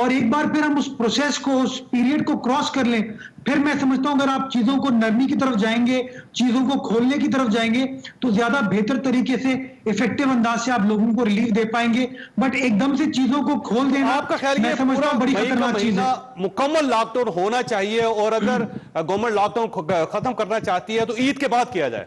اور ایک بار پھر ہم اس پروسیس کو, اس پیریڈ کو کراس کر لیں, پھر میں سمجھتا ہوں اگر آپ چیزوں کو نرمی کی طرف جائیں گے, چیزوں کو کھولنے کی طرف جائیں گے, تو زیادہ بہتر طریقے سے افیکٹو انداز سے آپ لوگوں کو ریلیف دے پائیں گے. بٹ ایک دم سے چیزوں کو کھول دینا آپ کا خیال میں یہ سمجھتا پورا ہوں بڑی مئی کا خطرناک چیز ہے. مہینہ مکمل لاک ڈاؤن ہونا چاہیے, اور اگر گورنمنٹ لاک ڈاؤن ختم کرنا چاہتی ہے تو عید کے بعد کیا جائے؟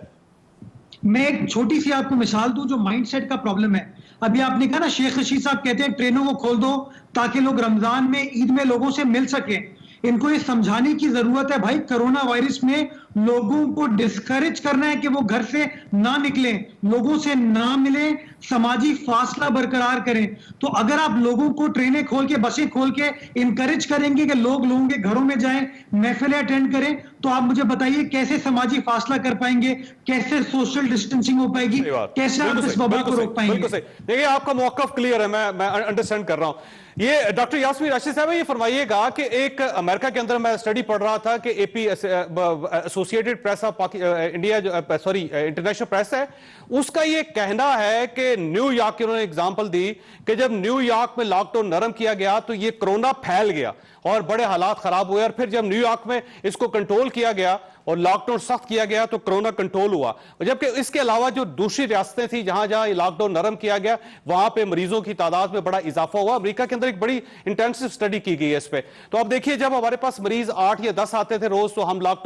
میں ایک چھوٹی سی آپ کو مثال دوں جو مائنڈ سیٹ کا پرابلم ہے. ابھی آپ نے کہا نا, شیخ رشید صاحب کہتے ہیں ٹرینوں کو کھول دو تاکہ لوگ رمضان میں, عید میں لوگوں سے مل سکیں. ان کو یہ سمجھانے کی ضرورت ہے بھائی, کرونا وائرس میں لوگوں کو ڈسکریج کرنا ہے کہ وہ گھر سے نہ نکلیں, لوگوں سے نہ ملیں, سماجی فاصلہ برقرار کریں. تو اگر آپ لوگوں کو ٹرینیں کھول کے, بسیں کھول کے انکریج کریں گے کہ لوگ لوگوں کے گھروں میں جائیں, محفلیں اٹینڈ کریں, تو آپ مجھے بتائیے کیسے سماجی فاصلہ کر پائیں گے, کیسے سوشل ڈسٹینسنگ ہو پائے گی, کیسے آپ اس وبا کو روک پائیں گے. دیکھیے آپ کا موقف کلیئر ہے, میں انڈرسٹینڈ کر رہا ہوں. یہ ڈاکٹر یاسمین راشد صاحب یہ فرمائیے گا کہ ایک امریکہ کے اندر میں اسٹڈی پڑھ رہا تھا کہ A P associated press of India, sorry international press ہے, اس کا یہ کہنا ہے کہ نیو یارک کی انہوں نے اگزامپل دی کہ جب نیو یارک میں لاک ڈاؤن نرم کیا گیا تو یہ کرونا پھیل گیا اور بڑے حالات خراب ہوئے, اور پھر جب نیو یارک میں اس کو کنٹرول کیا گیا اور لاک ڈاؤن سخت کیا گیا تو کرونا کنٹرول ہوا. جبکہ اس کے علاوہ جو دوسری ریاستیں تھیں جہاں جہاں لاک ڈاؤن نرم کیا گیا وہاں پہ مریضوں کی تعداد میں بڑا اضافہ ہوا. امریکہ کے اندر ایک بڑی انٹینسو اسٹڈی کی گئی ہے اس پہ. تو اب دیکھیے جب ہمارے پاس مریض 8 یا 10 آتے تھے روز تو ہم لاک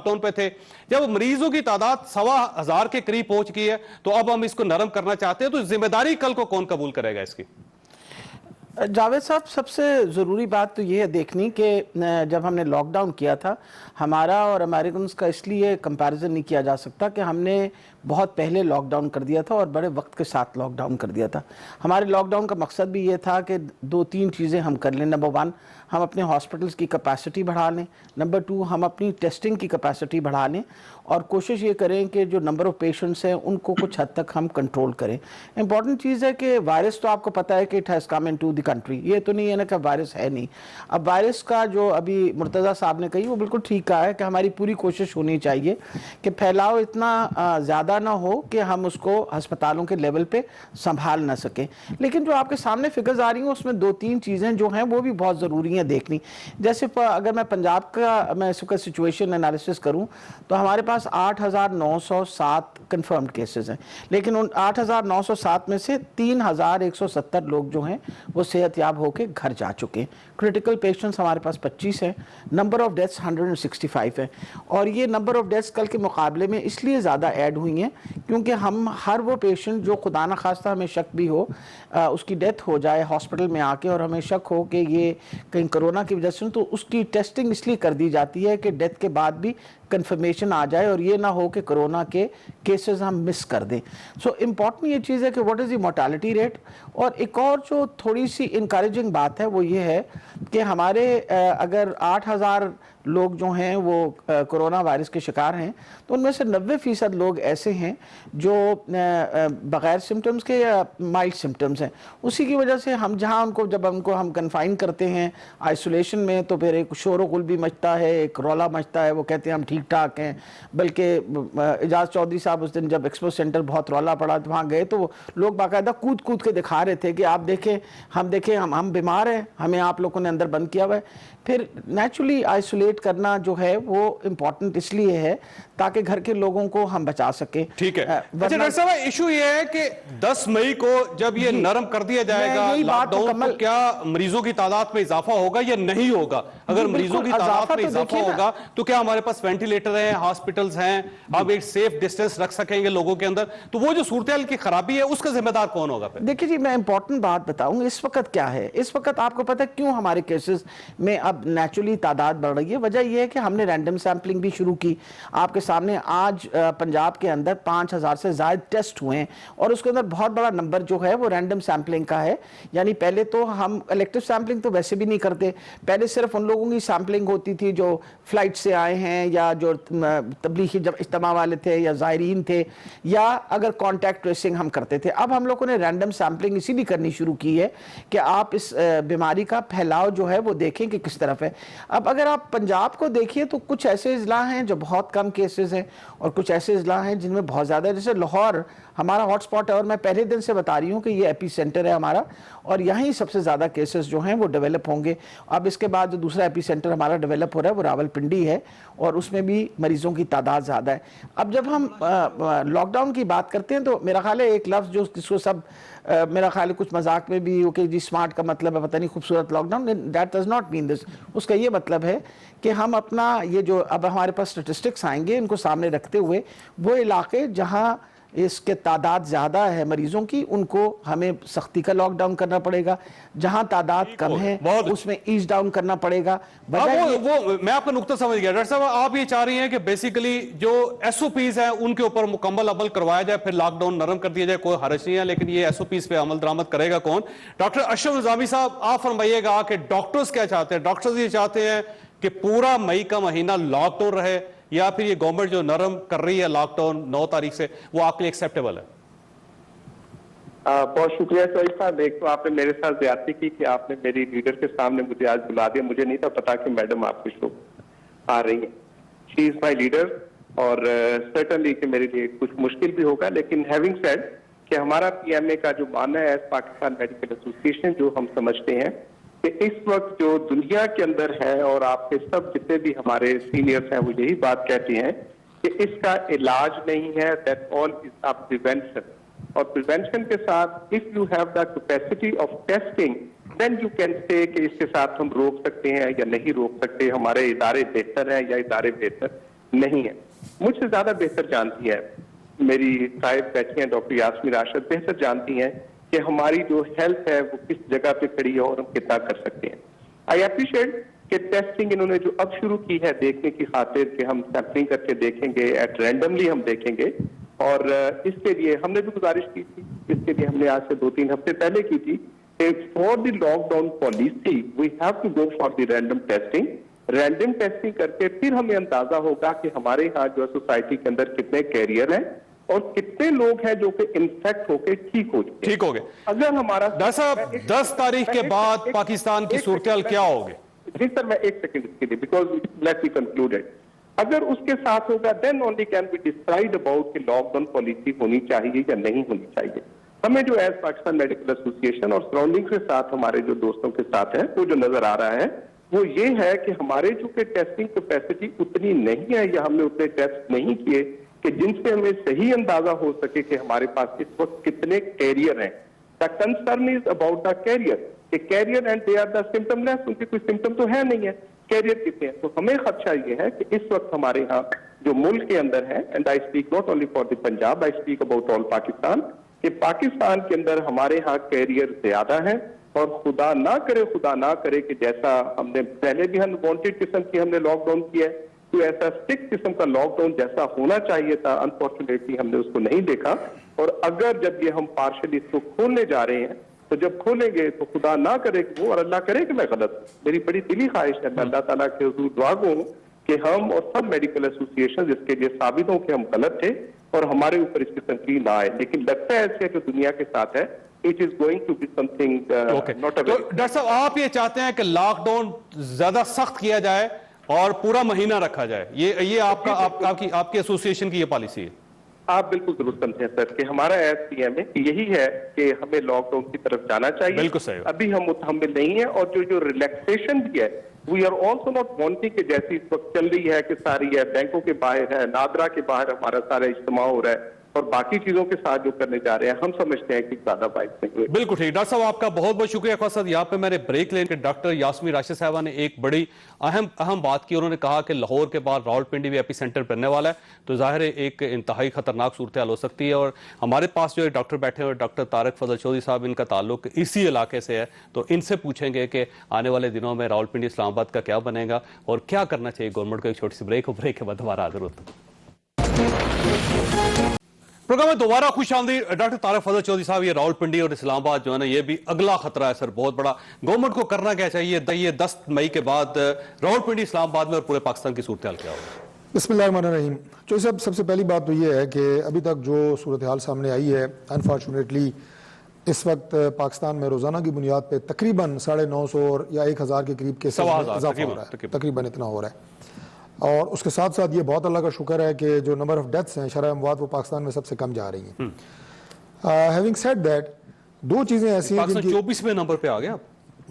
ڈاؤن پہ تھے. جب مریضوں کی تعداد 1,000 کے قریب پہنچ گئی ہے تو اب ہم اس کو نرم کرنا چاہتے ہیں, تو ذمہ داری کل کو کون قبول کرے گا اس کی؟ جاوید صاحب, سب سے ضروری بات تو یہ ہے دیکھنی کہ جب ہم نے لاک ڈاؤن کیا تھا, ہمارا اور امریکنز کا اس لیے کمپیریزن نہیں کیا جا سکتا کہ ہم نے بہت پہلے لاک ڈاؤن کر دیا تھا اور بڑے وقت کے ساتھ لاک ڈاؤن کر دیا تھا. ہمارے لاک ڈاؤن کا مقصد بھی یہ تھا کہ 2-3 چیزیں ہم کر لیں. نمبر 1, ہم اپنے ہاسپٹلس کی کیپیسٹی بڑھا لیں. نمبر 2, ہم اپنی ٹیسٹنگ کی کیپیسٹی بڑھا لیں اور کوشش یہ کریں کہ جو نمبر آف پیشنٹس ہیں ان کو کچھ حد تک ہم کنٹرول کریں. امپورٹنٹ چیز ہے کہ وائرس تو آپ کو پتہ ہے کہ it has come into the country, یہ تو نہیں ہے نا کہ وائرس ہے نہیں. اب وائرس کا جو ابھی مرتضیٰ صاحب نے کہی وہ بالکل ٹھیک کہا ہے کہ ہماری پوری کوشش ہونی چاہیے کہ پھیلاؤ اتنا زیادہ نہ ہو کہ ہم اس کو ہسپتالوں کے لیول پہ سنبھال نہ سکیں. لیکن جو آپ کے سامنے فگرز آ رہی ہیں اس میں 2-3 چیزیں جو ہیں وہ بھی بہت ضروری ہیں دیکھنی. جیسے اگر میں پنجاب کا میں اس کا سچویشن انالیسس کروں تو ہمارے پاس 8,907 کنفرمڈ کیسز ہیں, لیکن ان 8,907 میں سے 3,170 لوگ جو ہیں وہ صحت یاب ہو کے گھر جا چکے ہیں. کرٹیکل پیشنٹس ہمارے پاس 25 ہیں. نمبر آف ڈیتھس 165 ہے, اور یہ نمبر آف ڈیتھس کل کے مقابلے میں اس لیے زیادہ ایڈ ہوئی ہیں کیونکہ ہم ہر وہ پیشنٹ جو خدا نہ خواستہ ہمیں شک بھی ہو اس کی ڈیتھ ہو جائے ہاسپٹل میں آ کے اور ہمیں شک ہو کہ یہ کہیں کرونا کی وجہ سے, تو اس کی ٹیسٹنگ اس لیے کر دی جاتی ہے کہ ڈیتھ کے بعد بھی کنفرمیشن آ جائے اور یہ نہ ہو کہ کرونا کے کیسز ہم مس کر دیں. سو امپورٹنٹ یہ چیز ہے کہ what is the mortality rate. اور ایک اور جو تھوڑی سی انکریجنگ بات ہے وہ یہ ہے کہ ہمارے اگر 8,000 لوگ جو ہیں وہ کرونا وائرس کے شکار ہیں تو ان میں سے 90% لوگ ایسے ہیں جو بغیر سمٹمز کے یا مائلڈ سمٹمز ہیں. اسی کی وجہ سے ہم جہاں جب ان کو ہم کنفائن کرتے ہیں آئسولیشن میں تو پھر ایک شور و غل بھی مچتا ہے, ایک رولا مچتا ہے, وہ کہتے ہیں ہم ٹھیک ٹھاک ہیں. بلکہ اعجاز چودھری صاحب اس دن جب ایکسپو سینٹر بہت رولا پڑا تو وہاں گئے تو لوگ باقاعدہ کود کود کے دکھا رہے تھے کہ آپ دیکھیں ہم بیمار ہیں, ہمیں آپ لوگوں نے اندر بند کیا ہوا ہے. پھر نیچرلی آئسولیٹ کرنا جو ہے وہ امپورٹنٹ اس لیے ہے تاکہ گھر کے لوگوں کو ہم بچا سکیں. ٹھیک ہے. اچھا ڈاکٹر صاحب, ایشو یہ ہے کہ 10 مئی کو جب یہ نرم کر دیا جائے گا لاک ڈاؤن تو کیا مریضوں کی تعداد میں اضافہ ہوگا یا نہیں ہوگا؟ اگر مریضوں کی تعداد میں اضافہ ہوگا تو کیا ہمارے پاس وینٹیلیٹر ہیں, ہاسپٹلز ہیں, ہم ایک سیف ڈسٹینس رکھ سکیں گے لوگوں کے اندر, تو وہ جو صورتحال کی خرابی ہے اس کا ذمہ دار کون ہوگا پھر؟ دیکھیں جی, میں امپورٹنٹ بات بتاؤں اس وقت کیا ہے. اس وقت آپ کو پتہ ہے کیوں ہمارے کیسز میں اب نیچرلی تعداد بڑھ رہی ہے؟ وجہ یہ ہے کہ ہم نے رینڈم سیمپلنگ بھی شروع کی. آپ کے سامنے آج پنجاب کے اندر 5,000 سے زائد ٹیسٹ ہوئے ہیں اور اس کے اندر بہت بڑا نمبر جو ہے وہ رینڈم سیمپلنگ کا ہے. یعنی پہلے تو ہم الیکٹیو سیمپلنگ تو ویسے بھی نہیں کرتے, پہلے صرف ان لوگوں کی سیمپلنگ ہوتی تھی جو فلائٹ سے آئے ہیں یا جو تبلیغی اجتماع والے تھے یا زائرین تھے یا اگر کانٹیکٹ ٹریسنگ ہم کرتے تھے. اب ہم لوگوں نے رینڈم سیمپلنگ اسی لیے کرنی شروع کی ہے کہ آپ اس بیماری کا پھیلاؤ جو ہے وہ دیکھیں کہ کس طرف ہے. اب اگر آپ پنجاب پنجاب کو دیکھیے تو کچھ ایسے اضلاع ہیں جو بہت کم کیسز ہیں اور کچھ ایسے اضلاع ہیں جن میں بہت زیادہ، جیسے لاہور ہمارا ہاٹ سپاٹ ہے اور میں پہلے دن سے بتا رہی ہوں کہ یہ ایپی سینٹر ہے ہمارا، اور یہیں سب سے زیادہ کیسز جو ہیں وہ ڈیولپ ہوں گے. اب اس کے بعد جو دوسرا ایپی سینٹر ہمارا ڈیولپ ہو رہا ہے وہ راولپنڈی ہے، اور اس میں بھی مریضوں کی تعداد زیادہ ہے. اب جب ہم لاک ڈاؤن کی بات کرتے ہیں تو میرا خیال ہے ایک لفظ جو جس کو سب میرا خیال ہے کچھ مذاق میں بھی کہ جی سمارٹ کا مطلب ہے پتہ نہیں خوبصورت lockdown, that does not mean this. اس کا یہ مطلب ہے کہ ہم اپنا یہ جو اب ہمارے پاس اسٹیٹسٹکس آئیں گے ان کو سامنے رکھتے ہوئے وہ علاقے جہاں اس کے تعداد زیادہ ہے مریضوں کی ان کو ہمیں سختی کا لاک ڈاؤن کرنا پڑے گا، جہاں تعداد کم ہے اس میں ایز ڈاؤن کرنا پڑے گا. وہ میں آپ کا نقطہ سمجھ گیا ڈاکٹر صاحب، آپ یہ چاہ رہی ہیں کہ بیسیکلی جو ایس او پیز ہیں ان کے اوپر مکمل عمل کروایا جائے، پھر لاک ڈاؤن نرم کر دیا جائے، کوئی حرج نہیں ہے، لیکن یہ ایس او پیز پہ عمل درآمد کرے گا کون؟ ڈاکٹر اشرف نظامی صاحب آپ فرمائیے گا کہ ڈاکٹرز کیا چاہتے ہیں؟ ڈاکٹرز یہ چاہتے ہیں کہ پورا مئی کا مہینہ لاک ڈاؤن رہے، یا پھر یہ گورنمنٹ جو نرم کر رہی ہے لاک ڈاؤن 9 تاریخ سے وہ آپ کے لیے ایکسیپٹیبل ہے؟ بہت شکریہ سعید صاحب. ایک تو آپ نے میرے ساتھ زیادتی کی کہ آپ نے میری لیڈر کے سامنے مجھے آج بلا دیا. مجھے نہیں تھا پتا کہ میڈم آپ کے شو آ رہی ہیں. شی از مائی لیڈر، اور سرٹنلی کہ میرے لیے کچھ مشکل بھی ہوگا، لیکن ہیونگ سیڈ کہ ہمارا پی ایم اے کا جو ماننا ہے ایز پاکستان میڈیکل ایسوسی ایشن، جو ہم سمجھتے ہیں کہ اس وقت جو دنیا کے اندر ہے اور آپ کے سب جتنے بھی ہمارے سینئرز ہیں وہ یہی بات کہتے ہیں کہ اس کا علاج نہیں ہے، that all is a prevention. اور پریونشن کے ساتھ if you have the capacity of testing then you can say کہ اس کے ساتھ ہم روک سکتے ہیں یا نہیں روک سکتے، ہمارے ادارے بہتر ہیں یا ادارے بہتر نہیں ہیں. مجھ سے زیادہ بہتر جانتی ہے میری صاحب بیٹھی ہیں ڈاکٹر یاسمین راشد، بہتر جانتی ہیں کہ ہماری جو ہیلتھ ہے وہ کس جگہ پہ کھڑی ہے اور ہم کتنا کر سکتے ہیں. آئی اپریشیٹ کہ ٹیسٹنگ انہوں نے جو اب شروع کی ہے دیکھنے کی خاطر کہ ہم سیمپلنگ کر کے دیکھیں گے، ایٹ رینڈملی ہم دیکھیں گے، اور اس کے لیے ہم نے بھی گزارش کی تھی، اس کے لیے ہم نے آج سے 2-3 ہفتے پہلے کی تھی کہ for the lockdown policy we have to go for the random testing. Random testing کر کے پھر ہمیں اندازہ ہوگا کہ ہمارے یہاں جو سوسائٹی کے اندر کتنے کیریئر ہیں اور کتنے لوگ ہیں جو کہ انفیکٹ ہو کے ٹھیک ہو چکے. ٹھیک ہو گئے. اگر ہمارا ڈاکٹر صاحب 10 تاریخ کے بعد پاکستان کی صورتحال کیا ہوگی؟ جی سر میں ایک سیکنڈ اس کے لیے بیکاز لیٹ بی کنکلوڈیڈ. اگر اس کے ساتھ ہوگا then only can be decide about کہ لاک ڈاؤن پالیسی ہونی چاہیے یا نہیں ہونی چاہیے. ہمیں جو ایز پاکستان میڈیکل ایسوسی ایشن اور سراؤنڈنگ کے ساتھ ہمارے جو دوستوں کے ساتھ ہے وہ جو نظر آ رہا ہے وہ یہ ہے کہ ہمارے چونکہ ٹیسٹنگ کیپیسٹی اتنی نہیں ہے یا ہم نے اتنے ٹیسٹ نہیں کیے کہ جن سے ہمیں صحیح اندازہ ہو سکے کہ ہمارے پاس اس وقت کتنے کیریئر ہیں. The concern is about the carrier کہ carrier and they are the symptomless, ان کے کوئی سمپٹم تو ہے نہیں ہے، کیریئر کتنے ہیں. تو ہمیں خدشہ یہ ہے کہ اس وقت ہمارے ہاں جو ملک کے اندر ہے، and I speak not only for the Punjab, I speak about all Pakistan, کہ پاکستان کے اندر ہمارے ہاں کیریئر زیادہ ہیں. اور خدا نہ کرے کہ جیسا ہم نے پہلے بھی ہم وانٹیڈ قسم کی ہم نے لاک ڈاؤن کیا ہے، تو ایسا اسٹرکٹ قسم کا لاک ڈاؤن جیسا ہونا چاہیے تھا انفارچونیٹلی ہم نے اس کو نہیں دیکھا. اور اگر جب یہ ہم پارشلی اس کو کھولنے جا رہے ہیں تو جب کھولیں گے تو خدا نہ کرے کہ وہ، اور اللہ کرے کہ میں غلط ہوں، میری بڑی دلی خواہش ہے، میں اللہ تعالیٰ کے حضور دعا گو ہوں کہ ہم اور سب میڈیکل ایسوسی ایشن اس کے لیے ثابت ہوں کہ ہم غلط تھے اور ہمارے اوپر اس قسم کی نہ آئے. لیکن لگتا ہے ایسے جو دنیا کے ساتھ ہے it is going to be something not a تو ڈاکٹر صاحب آپ یہ چاہتے ہیں کہ لاک ڈاؤن زیادہ سخت کیا جائے اور پورا مہینہ رکھا جائے، یہ آپ کی ایسوسی ایشن کی یہ پالیسی ہے؟ آپ بالکل درست سمجھیں سر کہ ہمارا ایس پی ایم اے یہی ہے کہ ہمیں لاک ڈاؤن کی طرف جانا چاہیے. بالکل صحیح. ابھی ہم متحمل نہیں ہیں، اور جو ریلیکسیشن بھی ہے we are also not wanting کہ جیسی اس وقت چل رہی ہے کہ ساری ہے بینکوں کے باہر ہے، نادرا کے باہر ہمارا سارا اجتماع ہو رہا ہے اور باقی چیزوں کے ساتھ جو کرنے جا رہے ہیں ہم سمجھتے ہیں کہ زیادہ باعث نہیں ہوئے. بالکل ٹھیک. ڈاکٹر صاحب آپ کا بہت بہت شکریہ. خاص طور یہاں پہ میں نے بریک لے کے ڈاکٹر یاسمین راشد صاحبہ نے ایک بڑی اہم بات کی. انہوں نے کہا کہ لاہور کے بعد راولپنڈی بھی ایپی سینٹر بننے والا ہے، تو ظاہر ہے ایک انتہائی خطرناک صورتحال ہو سکتی ہے. اور ہمارے پاس جو ڈاکٹر بیٹھے ہوئے ڈاکٹر طارق فضل چودھری صاحب، ان کا تعلق اسی علاقے سے ہے، تو ان سے پوچھیں گے کہ آنے والے دنوں میں راولپنڈی اسلام آباد کا کیا بنے گا اور کیا کرنا چاہیے گورنمنٹ کو. ایک چھوٹی سی بریک کے بعد ہمارا حاضر ہوتا ہے. پروگرام میں دوبارہ خوش آمدید. ڈاکٹر طارق فضل چودھری صاحب، یہ راولپنڈی اور اسلام آباد جو ہے نا یہ بھی اگلا خطرہ ہے سر، بہت بڑا. گورنمنٹ کو کرنا کیا چاہیے؟ یہ 10 مئی کے بعد راولپنڈی اسلام آباد میں اور پورے پاکستان کی صورتحال کیا ہوگی؟ بسم اللہ الرحمن الرحیم. چودھری صاحب سب سے پہلی بات تو یہ ہے کہ ابھی تک جو صورتحال سامنے آئی ہے انفارچونیٹلی اس وقت پاکستان میں روزانہ کی بنیاد پہ تقریباً 950 یا 1000 کے قریب کیسز میں اضافہ ہو رہا ہے، تقریباً اتنا ہو رہا ہے. اور اس کے ساتھ ساتھ یہ بہت اللہ کا شکر ہے کہ جو نمبر آف ڈیتھس ہیں، شرح اموات، وہ پاکستان میں سب سے کم جا رہی ہیں. ہیونگ سیڈ دیٹ، دو چیزیں ایسی ہیں جن کی 24ویں نمبر پہ آ گیا.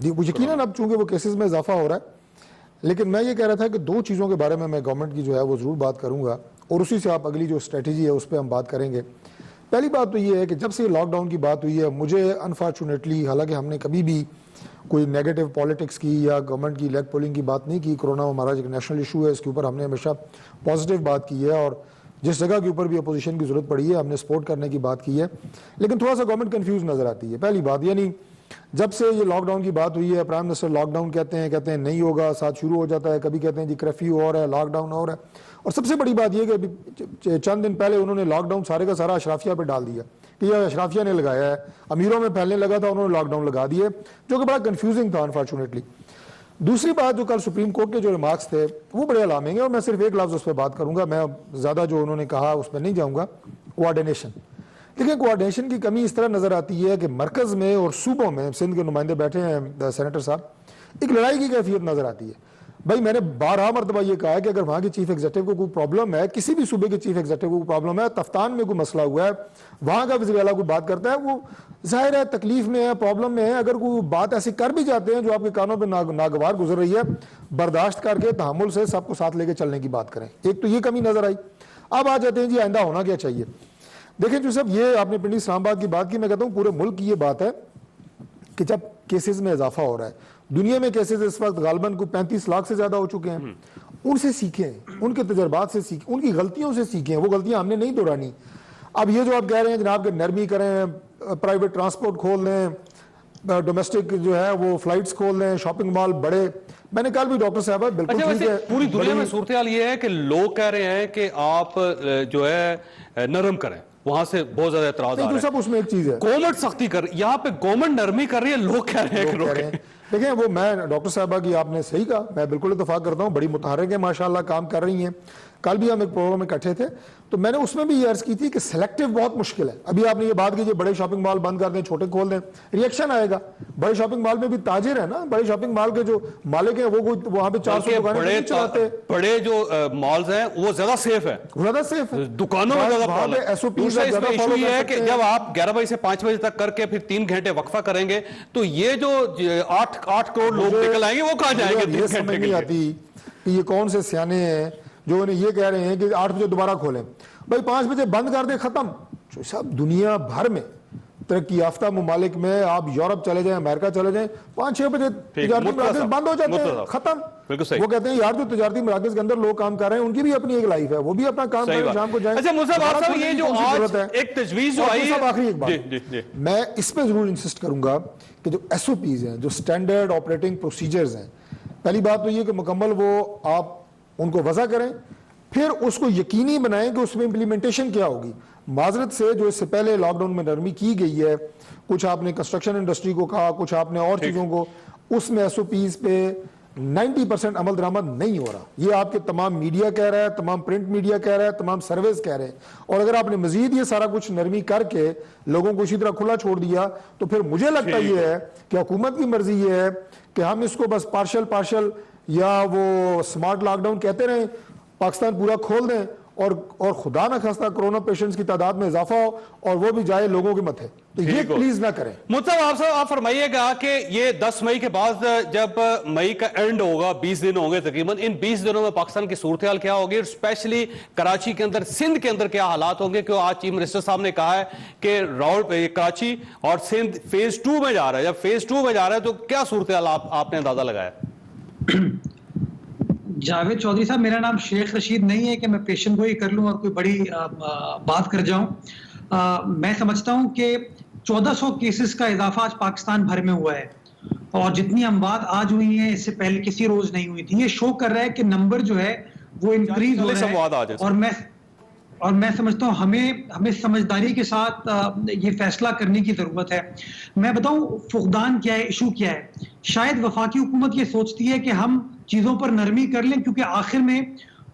یقیناً اب چونکہ وہ کیسز میں اضافہ ہو رہا ہے، لیکن میں یہ کہہ رہا تھا کہ دو چیزوں کے بارے میں گورنمنٹ کی جو ہے وہ ضرور بات کروں گا، اور اسی سے آپ اگلی جو اسٹریٹجی ہے اس پہ ہم بات کریں گے. پہلی بات تو یہ ہے کہ جب سے لاک ڈاؤن کی بات ہوئی ہے، مجھے انفارچونیٹلی، حالانکہ ہم نے کبھی بھی کوئی نیگیٹو پالیٹکس کی یا گورنمنٹ کی لیگ پولنگ کی بات نہیں کی، کرونا ہمارا ایک نیشنل ایشو ہے، اس کے اوپر ہم نے ہمیشہ پازیٹیو بات کی ہے، اور جس جگہ کے اوپر بھی اپوزیشن کی ضرورت پڑی ہے ہم نے سپورٹ کرنے کی بات کی ہے. لیکن تھوڑا سا گورنمنٹ کنفیوز نظر آتی ہے. پہلی بات، یعنی جب سے یہ لاک ڈاؤن کی بات ہوئی ہے، پرائم منسٹر لاک ڈاؤن کہتے ہیں نہیں ہوگا، ساتھ شروع ہو جاتا ہے، کبھی کہتے ہیں جی کرفیو اور ہے، لاک ڈاؤن اور ہے. اور سب سے بڑی بات یہ کہ چند دن پہلے انہوں نے لاک ڈاؤن سارے کا سارا اشرافیہ پہ ڈال دیا کہ یہ اشرافیہ نے لگایا ہے، امیروں میں پھیلنے لگا تھا، انہوں نے لاک ڈاؤن لگا دیے، جو کہ بڑا کنفیوزنگ تھا انفارچونیٹلی. دوسری بات، جو کل سپریم کورٹ کے جو ریمارکس تھے وہ بڑے الارمنگ ہیں، اور میں صرف ایک لفظ اس پہ بات کروں گا، میں زیادہ جو انہوں نے کہا اس پہ نہیں جاؤں گا. کوآرڈینیشن. دیکھیں، کوآرڈینیشن کی کمی اس طرح نظر آتی ہے کہ مرکز میں اور صوبوں میں، سندھ کے نمائندے بیٹھے ہیں سینیٹر صاحب، ایک لڑائی کی کیفیت نظر آتی ہے. بھائی میں نے 12 مرتبہ یہ کہا ہے کہ اگر وہاں کے چیف ایگزیکٹو کو کوئی پرابلم ہے، کسی بھی صوبے کے چیف ایگزیکٹو کو کوئی پرابلم ہے، تفتان میں کوئی مسئلہ ہوا ہے، وہاں کا وزیر اعلیٰ کوئی بات کرتا ہے، وہ ظاہر ہے تکلیف میں ہے، پرابلم میں ہے، اگر کوئی بات ایسی کر بھی جاتے ہیں جو آپ کے کانوں پہ ناگوار گزر رہی ہے، برداشت کر کے تحمل سے سب کو ساتھ لے کے چلنے کی بات کریں. ایک تو یہ کمی نظر آئی. اب آ جاتے ہیں جی آئندہ ہونا کیا چاہیے. دیکھیں جو صاحب، یہ آپ نے پنڈی اسلام آباد کی بات کی، میں کہتا ہوں پورے ملک کی یہ بات ہے کہ جب کیسز میں اضافہ ہو رہا ہے، دنیا میں کیسز اس وقت غالباً کوئی 35 لاکھ سے زیادہ ہو چکے ہیں، ان سے سیکھیں، ان کے تجربات سے سیکھیں، ان کی غلطیوں سے سیکھیں. وہ غلطیاں ہم نے نہیں دہرانی. اب یہ جو آپ کہہ رہے ہیں جناب کہ نرمی کریں، پرائیویٹ ٹرانسپورٹ کھول دیں، ڈومیسٹک جو ہے وہ فلائٹس کھول دیں، شاپنگ مال بڑے، میں نے کل بھی ڈاکٹر صاحب بالکل ٹھیک ہے. پوری دنیا میں صورتحال یہ ہے کہ لوگ کہہ رہے ہیں کہ آپ جو ہے نرم کریں، وہاں سے بہت زیادہ اعتراض آ رہے ہیں. اس میں ایک چیز ہے، گورنمنٹ سختی کر، یہاں پہ گورنمنٹ نرمی کر رہی ہے، لوگ کہہ رہے ہیں کہ روکیں. دیکھیں وہ میں ڈاکٹر صاحبہ کی آپ نے صحیح کہا، میں بالکل اتفاق کرتا ہوں، بڑی متحرک ہیں ماشاءاللہ، کام کر رہی ہیں. کل بھی ہم ایک پروگرام میں اکٹھے تھے تو میں نے اس میں بھی یہ عرض کی تھی کہ سلیکٹیو بہت مشکل ہے. ابھی آپ نے یہ بات کی بڑے شاپنگ مال بند کر دیں، چھوٹے کھول دیں، ریئیکشن آئے گا. بڑے شاپنگ مال میں بھی تاجر ہیں نا، بڑے شاپنگ مال کے جو مالک ہیں وہ وہاں پہ 400 دکانیں نہیں چلاتے. بڑے جو مالز ہیں وہ زیادہ سیف ہے، زیادہ سیف ہے، دکانوں میں زیادہ وہاں پہ ایس او پی دوسرا اس میں ایشو یہ ہے کہ جب آپ 11 بجے سے 5 بجے تک کر کے پھر 3 گھنٹے وقفہ کریں گے تو یہ جو 8 کروڑ لوگ نکل آئیں گے وہ کہاں جائیں گے؟ یہ سمجھ نہیں آتی کہ یہ کون سے سیانے ہیں جو انہیں یہ کہہ رہے ہیں کہ 8 بجے دوبارہ کھولیں. بھائی 5 بجے بند کر دیں، ختم. سب دنیا بھر میں ترقی یافتہ ممالک میں آپ یورپ چلے جائیں، امریکہ چلے جائیں، 5-6 بجے تجارتی مراکز بند ہو جاتے ہیں، ختم. وہ کہتے ہیں یار جو تجارتی مراکز کے اندر لوگ کام کر رہے ہیں ان کی بھی اپنی ایک لائف ہے، وہ بھی اپنا کام کریں، شام کو جائیں. اچھا مصعب صاحب، یہ جو آج ایک تجویز جو آئی ہے، آخری ایک بات میں اس پہ ضرور انسسٹ کروں گا کہ جو ایس او پیز ہیں، جو اسٹینڈرڈ آپریٹنگ پروسیجرز ہیں، پہلی بات تو یہ کہ مکمل وہ آپ ان کو وضع کریں، پھر اس کو یقینی بنائیں کہ اس میں امپلیمنٹیشن کیا ہوگی. معذرت سے جو اس سے پہلے لاک ڈاؤن میں نرمی کی گئی ہے، کچھ آپ نے کنسٹرکشن انڈسٹری کو کہا، کچھ آپ نے اور چیزوں کو، اس میں ایس او پیز پہ 90% عمل درآمد نہیں ہو رہا. یہ آپ کے تمام میڈیا کہہ رہا ہے، تمام پرنٹ میڈیا کہہ رہا ہے، تمام سرویز کہہ رہے ہیں. اور اگر آپ نے مزید یہ سارا کچھ نرمی کر کے لوگوں کو اسی طرح کھلا چھوڑ دیا تو پھر مجھے لگتا یہ ہے کہ حکومت کی مرضی یہ ہے کہ ہم اس کو بس پارشل یا وہ سمارٹ لاک ڈاؤن کہتے رہیں، پاکستان پورا کھول دیں اور خدا نہ خواستہ کرونا پیشنٹس کی تعداد میں اضافہ ہو اور وہ بھی جائے لوگوں کے متھے. تو یہ پلیز نہ کریں. مصعب صاحب آپ فرمائیے گا کہ یہ 10 مئی کے بعد جب مئی کا اینڈ ہوگا، 20 دن ہوں گے تقریباً، ان 20 دنوں میں پاکستان کی صورتحال کیا ہوگی، اسپیشلی کراچی کے اندر، سندھ کے اندر کیا حالات ہوں گے؟ کہ آج چیف منسٹر صاحب نے کہا ہے کہ کراچی اور سندھ فیز 2 میں جا رہا ہے. جب فیز 2 میں جا رہا ہے تو کیا صورتحال آپ نے اندازہ لگایا؟ جاوید چودھری صاحب، میرا نام شیخ رشید نہیں ہے کہ میں پیشن گوئی کر لوں اور کوئی بڑی بات کر جاؤں. میں سمجھتا ہوں کہ 1400 کیسز کا اضافہ آج پاکستان بھر میں ہوا ہے اور جتنی اموات آج ہوئی ہیں اس سے پہلے کسی روز نہیں ہوئی تھی. یہ شو کر رہا ہے کہ نمبر جو ہے وہ انکریز ہو رہا ہے. اور میں سمجھتا ہوں ہمیں سمجھداری کے ساتھ یہ فیصلہ کرنے کی ضرورت ہے. میں بتاؤں فقدان کیا ہے، ایشو کیا ہے. شاید وفاقی حکومت یہ سوچتی ہے کہ ہم چیزوں پر نرمی کر لیں کیونکہ آخر میں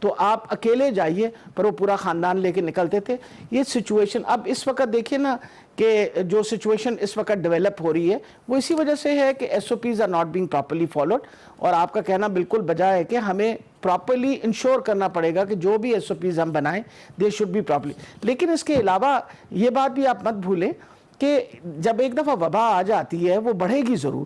تو آپ اکیلے جائیے, پر وہ پورا خاندان لے کے نکلتے تھے. یہ سچویشن اب اس وقت دیکھیے نا کہ جو سچویشن اس وقت ڈیولپ ہو رہی ہے وہ اسی وجہ سے ہے کہ S O Ps are not being properly followed, اور آپ کا کہنا بالکل بجا ہے کہ ہمیں پراپرلی انشور کرنا پڑے گا کہ جو بھی ایس او پیز ہم بنائیں دے شوڈ بی پراپرلی. لیکن اس کے علاوہ یہ بات بھی آپ مت بھولیں کہ جب ایک دفعہ وبا آ جاتی ہے وہ بڑھے گی ضرور.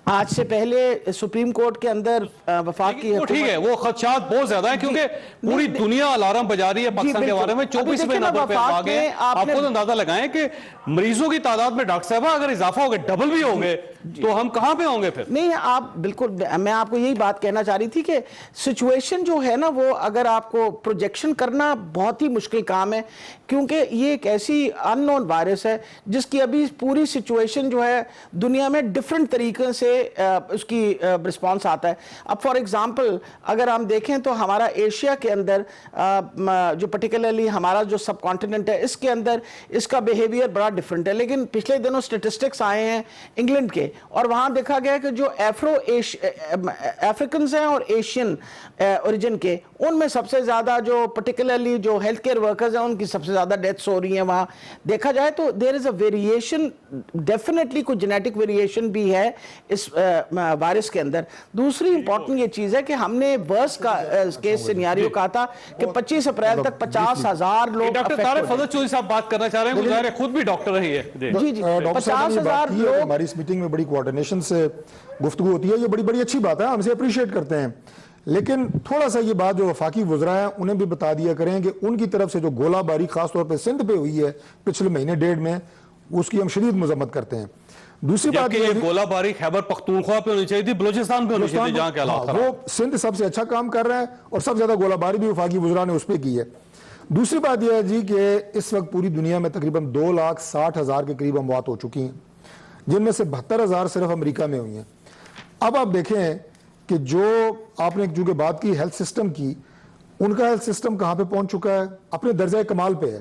آج سے پہلے سپریم کورٹ کے اندر وفاق کی ٹھیک ہے, وہ خدشات بہت زیادہ ہیں کیونکہ پوری دنیا الارم بجا رہی ہے پاکستان کے بارے میں. 24ویں نمبر پہ آ گئے. آپ خود اندازہ لگائیں کہ مریضوں کی تعداد میں ڈاکٹر صاحبہ اگر اضافہ ہو گئے, ڈبل بھی ہو گئے, تو ہم کہاں پہ ہوں گے پھر؟ نہیں, آپ بالکل, میں آپ کو یہی بات کہنا چاہ رہی تھی کہ سچویشن جو ہے نا وہ اگر آپ کو پروجیکشن کرنا بہت ہی مشکل کام ہے, کیونکہ یہ ایک ایسی ان نون وائرس ہے جس کی ابھی پوری سچویشن جو ہے دنیا میں ڈفرنٹ طریقے سے اس کی رسپانس آتا ہے. اب فار ایگزامپل اگر ہم دیکھیں تو ہمارا ایشیا کے اندر جو پرٹیکولرلی ہمارا جو سب کانٹیننٹ ہے اس کے اندر اس کا بیہیویئر بڑا ڈفرنٹ ہے. لیکن پچھلے دنوں سٹیٹسٹکس آئے ہیں انگلینڈ کے, اور وہاں دیکھا گیا کہ جو افریکنز ہیں اور ایشین اوریجن کے, ان میں سب سے زیادہ جو پرٹیکولرلی جو ہیلتھ کیئر ورکرز ہیں ان کی سب سے زیادہ ڈیتھس ہو رہی ہیں. وہاں دیکھا جائے تو دیر از اے ویریشن, ڈیفینیٹلی کوئی جینیٹک ویریشن بھی ہے اس وائرس کے اندر. دوسری امپورٹنٹ یہ چیز ہے کہ ہم نے ورس کا کیس سینیاریو کہا تھا کہ 25 اپریل تک 50,000 لوگ. ڈاکٹر طارق فضل چودھری صاحب بات کرنا چاہ رہے ہیں, ظاہر ہے خود بھی ڈاکٹر رہی ہے. جی جی, ڈاکٹر صاحب نے 50,000 لوگ لوگ. ہماری اس میٹنگ میں بڑی کوارڈینیشن سے گفتگو ہوتی ہے, یہ بڑی بڑی اچھی بات ہے, ہم سے اپریشیٹ کرتے ہیں. لیکن تھوڑا سا یہ بات جو وفاقی وزراء ہیں انہیں بھی بتا دیا کریں کہ ان کی طرف سے جو گولہ باری خاص طور پہ سندھ پہ ہوئی ہے پچھلے مہینے ڈیڑھ میں, اس کی ہم شدید مذمت کرتے ہیں. دوسری بات یہ گولہ باری خیبر پختونخوا پہ ہونی چاہیے تھی, بلوچستان پہ ہونی چاہیے تھی جہاں کے حالات وہ سندھ سب سے اچھا کام کر رہا ہے, اور سب سے زیادہ گولہ باری بھی وفاقی وزراء نے اس پہ کی ہے. دوسری بات یہ ہے جی کہ اس وقت پوری دنیا میں تقریباً 2,60,000 کے قریب اموات ہو چکی ہیں, جن میں سے 72,000 صرف امریکہ میں ہوئی ہیں. اب آپ دیکھیں کہ جو آپ نے چونکہ بات کی ہیلتھ سسٹم کی, ان کا ہیلتھ سسٹم کہاں پہ پہنچ چکا ہے, اپنے درجہ کمال پہ ہے,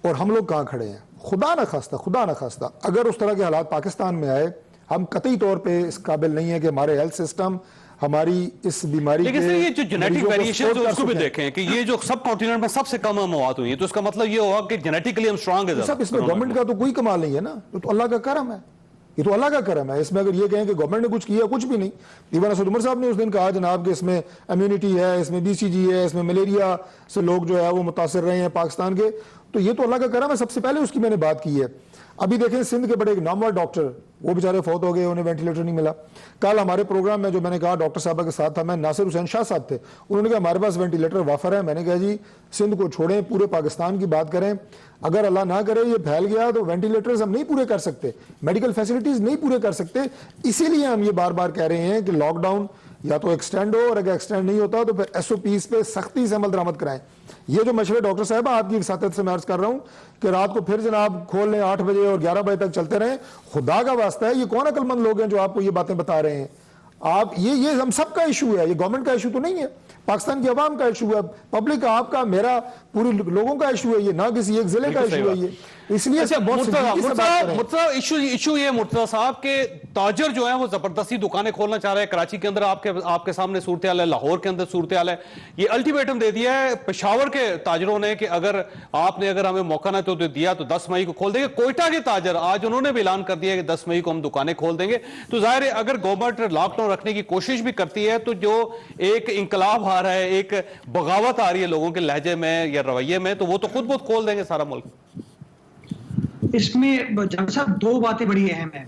اور ہم لوگ کہاں کھڑے ہیں. خدا نہ خواستہ اگر اس طرح کے حالات پاکستان میں آئے, ہم قطعی طور پہ اس قابل نہیں ہے کہ ہمارے ہیلتھ سسٹم ہماری اس بیماری لیکن یہ جو جینیٹک ویریشن اس کو بھی دیکھیں کہ یہ جو سب کانٹیننٹ میں سب سے کم مواد ہوئی ہیں, تو اس کا مطلب یہ ہوگا کہ جینیٹکلی ہم سٹرانگ ہیں. سب اس میں گورنمنٹ کا تو کوئی کمال نہیں ہے نا, تو اللہ کا کرم ہے, یہ تو اللہ کا کرم ہے. اس میں اگر یہ کہیں کہ گورنمنٹ نے کچھ کیا, کچھ بھی نہیں. ایون اسد عمر صاحب نے اس دن کہا جناب کہ اس میں امیونٹی ہے, اس میں بی سی جی ہے, اس میں ملیریا سے لوگ جو ہے وہ متاثر رہے ہیں پاکستان کے, تو یہ تو اللہ کا کرم ہے. سب سے پہلے اس کی میں نے بات کی ہے. ابھی دیکھیں سندھ کے بڑے ایک نامور ڈاکٹر, وہ بیچارے فوت ہو گئے, انہیں وینٹیلیٹر نہیں ملا. کل ہمارے پروگرام میں جو میں نے کہا ڈاکٹر صاحبہ کے ساتھ تھا, میں ناصر حسین شاہ صاحب تھے, انہوں نے کہا ہمارے پاس وینٹیلیٹر وافر ہے. میں نے کہا جی سندھ کو چھوڑیں, پورے پاکستان کی بات کریں. اگر اللہ نہ کرے یہ پھیل گیا تو وینٹیلیٹرز ہم نہیں پورے کر سکتے, میڈیکل فیسلٹیز نہیں پورے کر سکتے. اسی لیے ہم یہ بار بار کہہ رہے ہیں کہ لاک ڈاؤن یا تو ایکسٹینڈ ہو, اور اگر ایکسٹینڈ نہیں ہوتا تو پھر ایس او پیز پہ سختی سے عمل درآمد کرائیں. یہ جو مشورے ڈاکٹر صاحبہ آپ کی وساطت سے میں عرض کر رہا ہوں کہ رات کو پھر جناب کھول لیں 8 بجے اور 11 بجے تک چلتے رہیں, خدا کا واسطہ ہے, یہ کون عقل مند لوگ ہیں جو آپ کو یہ باتیں بتا رہے ہیں. آپ یہ ہم سب کا ایشو ہے, یہ گورنمنٹ کا ایشو تو نہیں ہے, پاکستان کی عوام کا ایشو ہے, پبلک کا, آپ کا, میرا, پوری لوگوں کا ایشو ہے, یہ نہ کسی ایک ضلع کا ایشو ہے. یہ اس لیے ایشو یہ مرتضیٰ صاحب کے تاجر جو ہیں وہ زبردستی دکانیں کھولنا چاہ رہے ہیں. کراچی کے اندر آپ کے سامنے صورتحال ہے, لاہور کے اندر صورتحال ہے. یہ الٹیمیٹم دے دیا ہے پشاور کے تاجروں نے کہ اگر ہمیں موقع نہ تو دیا تو 10 مئی کو کھول دیں گے. کوئٹہ کے تاجر آج انہوں نے بھی اعلان کر دیا کہ 10 مئی کو ہم دکانیں کھول دیں گے. تو ظاہر ہے اگر گورنمنٹ لاک ڈاؤن رکھنے کی کوشش بھی کرتی ہے تو جو ایک انقلاب آ رہا ہے, ایک بغاوت آ رہی ہے لوگوں کے لہجے میں یا رویے میں, تو وہ تو خود بہت کھول دیں گے سارا ملک. اس میں جناب صاحب 2 باتیں بڑی اہم ہیں.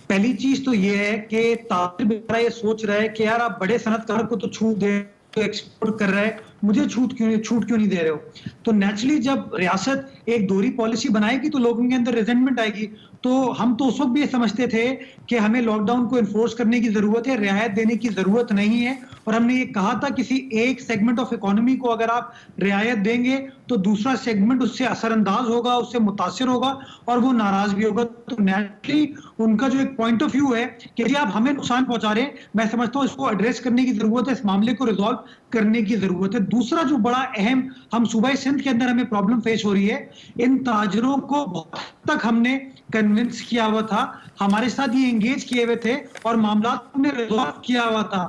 پہلی چیز تو یہ ہے کہ تاجر بیچارہ یہ سوچ رہا ہے کہ یار آپ بڑے صنعت کار کو تو چھوٹ دے, تو ایکسپورٹ کر رہا ہے, مجھے چھوٹ کیوں نہیں دے رہے ہو. تو نیچرلی جب ریاست ایک دوہری پالیسی بنائے گی تو لوگوں کے اندر ریزنٹمنٹ آئے گی. تو ہم تو اس وقت بھی یہ سمجھتے تھے کہ ہمیں لاک ڈاؤن کو انفورس کرنے کی ضرورت ہے, رعایت دینے کی ضرورت نہیں ہے. اور ہم نے یہ کہا تھا کسی ایک سیگمنٹ آف اکانومی کو اگر آپ رعایت دیں گے تو دوسرا سیگمنٹ اس سے اثر انداز ہوگا, اس سے متاثر ہوگا اور وہ ناراض بھی ہوگا. تو نیچرلی ان کا جو ایک پوائنٹ آف ویو ہے کہ جی آپ ہمیں نقصان پہنچا رہے ہیں, میں سمجھتا ہوں اس کو ایڈریس کرنے کی ضرورت ہے, اس معاملے کو ریزالو کرنے کی ضرورت ہے. دوسرا جو بڑا اہم ہم صوبہ سندھ کے اندر ہمیں پرابلم فیس ہو رہی ہے, ان تاجروں کو بہت تک ہم نے کنونس کیا ہوا تھا, ہمارے ساتھ یہ انگیج کیے ہوئے تھے اور معاملات نے ریزالو کیا ہوا تھا.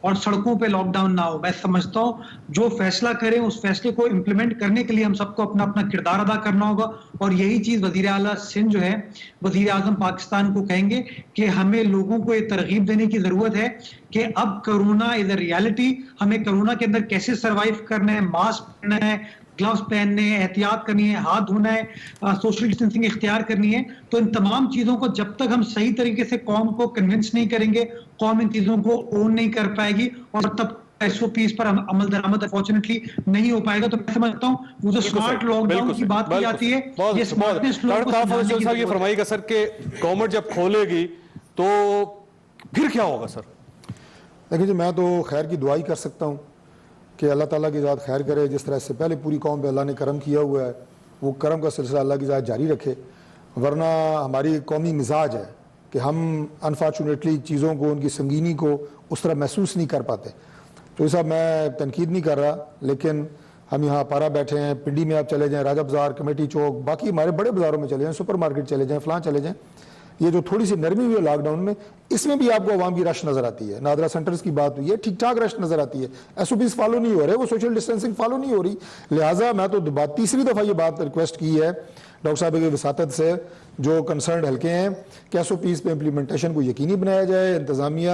اور سڑکوں پہ لاک ڈاؤن نہ ہو. میں سمجھتا ہوں جو فیصلہ کریں اس فیصلے کو امپلیمنٹ کرنے کے لیے ہم سب کو اپنا اپنا کردار ادا کرنا ہوگا, اور یہی چیز وزیر اعلیٰ سندھ جو ہے وزیر اعظم پاکستان کو کہیں گے کہ ہمیں لوگوں کو یہ ترغیب دینے کی ضرورت ہے کہ اب کرونا از اے ریالٹی, ہمیں کرونا کے اندر کیسے سروائیو کرنا ہے, ماسک پہننا ہے, گلوز پہننے ہیں, احتیاط کرنی ہے, ہاتھ دھونا ہے, سوشل ڈسٹینسنگ اختیار کرنی ہے. تو ان تمام چیزوں کو جب تک ہم صحیح طریقے سے قوم کو کنونس نہیں کریں گے, قوم ان چیزوں کو اون نہیں کر پائے گی, اور تب ایس او پیز پر عمل درآمد انفارچونیٹلی نہیں ہو پائے گا. تو میں سمجھتا ہوں وہ جو اسمارٹ لاک ڈاؤن کی بات کی جاتی ہے, یہ اسمارٹنس لوگوں کو صاحب یہ فرمائیے گا سر کہ گورنمنٹ جب کھولے گی تو پھر کیا ہوگا سر؟ دیکھیں جی, میں تو خیر کی دعا ہی کر سکتا ہوں کہ اللہ تعالیٰ کی ذات خیر کرے. جس طرح سے پہلے پوری قوم پہ اللہ نے کرم کیا ہوا ہے, وہ کرم کا سلسلہ اللہ کی ذات جاری رکھے. ورنہ ہماری قومی مزاج ہے کہ ہم انفارچونیٹلی چیزوں کو, ان کی سنگینی کو اس طرح محسوس نہیں کر پاتے. تو یہ صاحب میں تنقید نہیں کر رہا, لیکن ہم یہاں پارا بیٹھے ہیں, پنڈی میں آپ چلے جائیں, راجہ بازار, کمیٹی چوک, باقی ہمارے بڑے بازاروں میں چلے جائیں, سپر مارکیٹ چلے جائیں, فلاں چلے جائیں, یہ جو تھوڑی سی نرمی ہوئی ہے لاک ڈاؤن میں, اس میں بھی آپ کو عوام کی رش نظر آتی ہے. نادرا سینٹرز کی بات ہوئی ہے, ٹھیک ٹھاک رش نظر آتی ہے, ایس او پیز فالو نہیں ہو رہے, وہ سوشل ڈسٹینسنگ فالو نہیں ہو رہی. لہٰذا میں تو تیسری دفعہ یہ بات ریکویسٹ کی ہے ڈاکٹر صاحب کی وساطت سے, جو کنسرنڈ حلقے ہیں, کہ ایس او پیز پہ امپلیمنٹیشن کو یقینی بنایا جائے. انتظامیہ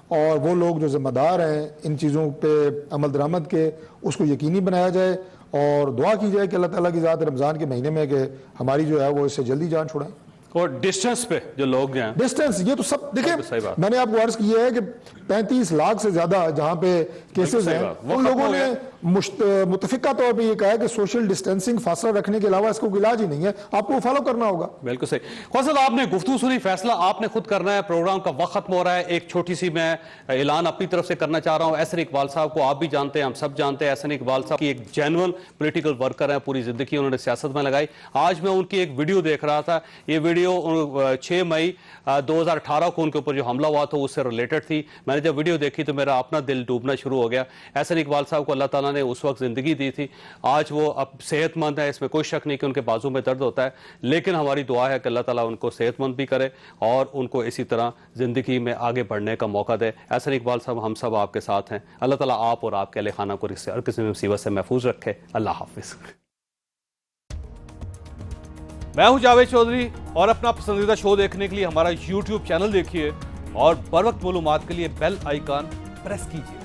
اور وہ لوگ جو ذمہ دار ہیں ان چیزوں پہ عمل درآمد کے, اس کو یقینی بنایا جائے, اور دعا کی جائے کہ اللہ تعالیٰ کی ذات رمضان کے مہینے میں کہ ہماری جو ہے وہ اس سے جلدی جان چھڑائیں. اور ڈسٹنس پہ جو لوگ ہیں, ڈسٹنس, یہ تو سب دیکھیں, میں نے آپ کو عرض کیا ہے کہ 35 لاکھ سے زیادہ جہاں پہ کیسز ہیں, ان لوگوں نے متفقہ طور پہ یہ کہا ہے کہ سوشل ڈسٹینسنگ, فاصلہ رکھنے کے علاوہ اس کو علاج ہی نہیں ہے, آپ کو فالو کرنا ہوگا. بالکل صحیح. خواجہ صاحب آپ نے گفتگو سنی, فیصلہ آپ نے خود کرنا ہے, پروگرام کا وقت ختم ہو رہا ہے. ایک چھوٹی سی میں اعلان اپنی طرف سے کرنا چاہ رہا ہوں. احسن اقبال صاحب کو آپ بھی جانتے ہیں, ہم سب جانتے ہیں. احسن اقبال صاحب کی ایک جینوئن پولیٹیکل ورکر ہیں, پوری زندگی انہوں نے سیاست میں لگائی. آج میں ان کی ایک ویڈیو دیکھ رہا تھا, یہ ویڈیو 6 مئی 2018 کو ان کے اوپر جو حملہ ہوا تھا اس سے ریلیٹڈ تھی. میں نے جب ویڈیو دیکھی تو میرا اپنا دل ڈوبنا شروع ہو گیا. احسن اقبال صاحب کو اللہ تعالیٰ نے اس وقت زندگی دی تھی, آج وہ اب صحت مند ہے, اس میں کوئی شک نہیں کہ ان کے بازو میں درد ہوتا ہے, لیکن ہماری دعا ہے کہ اللہ تعالیٰ ان کو صحت مند بھی کرے اور ان کو اسی طرح زندگی میں آگے بڑھنے کا موقع دے. احسن اقبال صاحب, ہم سب آپ کے ساتھ ہیں. اللہ تعالیٰ آپ اور آپ کے اہل خانہ کو ہر قسم کی مصیبت سے محفوظ رکھے. اللہ حافظ. میں ہوں جاوید چودھری, اور اپنا پسندیدہ شو دیکھنے کے لیے ہمارا یوٹیوب چینل دیکھیے, اور بر وقت معلومات کے لیے بیل آئیکن پریس کیجیے.